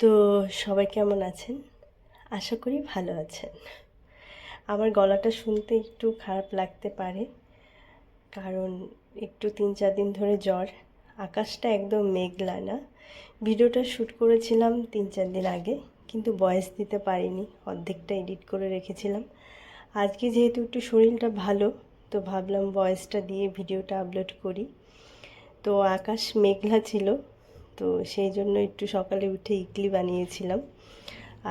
তো সবাই কেমন আছেন? আশা করি ভালো আছেন। আমার গলাটা শুনতে একটু খারাপ লাগতে পারে, কারণ একটু 3-4 দিন ধরে জ্বর। আকাশটা একদম মেঘলা না। ভিডিওটা শ্যুট করেছিলাম 3-4 দিন আগে, কিন্তু ভয়েস দিতে পারিনি, অর্ধেকটা এডিট করে রেখেছিলাম। আজকে যেহেতু একটু শরীরটা ভালো, তো ভাবলাম ভয়েসটা দিয়ে ভিডিওটা আপলোড করি। তো আকাশ মেঘলা ছিল, তো সেই জন্য একটু সকালে উঠে ইডলি বানিয়েছিলাম,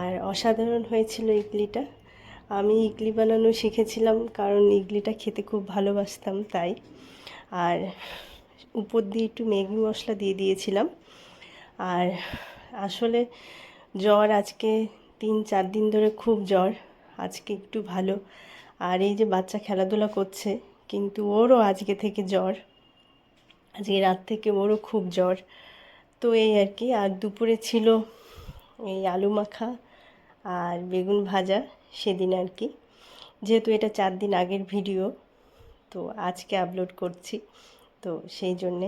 আর অসাধারণ হয়েছিল ইডলিটা। আমি ইডলি বানানো শিখেছিলাম কারণ ইডলিটা খেতে খুব ভালোবাসতাম, তাই। আর উপর দিয়ে একটু ম্যাগি মশলা দিয়ে দিয়েছিলাম। আর আসলে জ্বর আজকে 3-4 দিন ধরে খুব জ্বর, আজকে একটু ভালো। আর এই যে বাচ্চা খেলাধুলা করছে, কিন্তু ওরও আজকে থেকে জ্বর, আজকে রাত থেকে ওরও খুব জ্বর। তো এই আর কি। আর দুপুরে ছিল এই আলু মাখা আর বেগুন ভাজা, সেদিন আর কি। যেহেতু এটা 4 দিন আগের ভিডিও, তো আজকে আপলোড করছি, তো সেই জন্যে।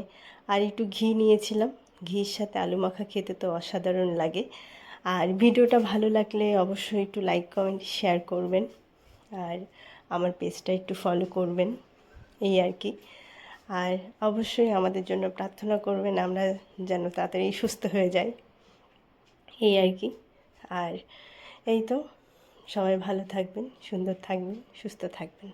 আর একটু ঘি নিয়েছিলাম, ঘির সাথে আলু মাখা খেতে তো অসাধারণ লাগে। আর ভিডিওটা ভালো লাগলে অবশ্যই একটু লাইক কমেন্ট শেয়ার করবেন, আর আমার পেজটা একটু ফলো করবেন, এই আর কি। আর অবশ্যই আমাদের জন্য প্রার্থনা করবেন, আমরা যেন তাড়াতাড়ি সুস্থ হয়ে যাই, এই আর কি। আর এই তো, সবাই ভালো থাকবেন, সুন্দর থাকবেন, সুস্থ থাকবেন।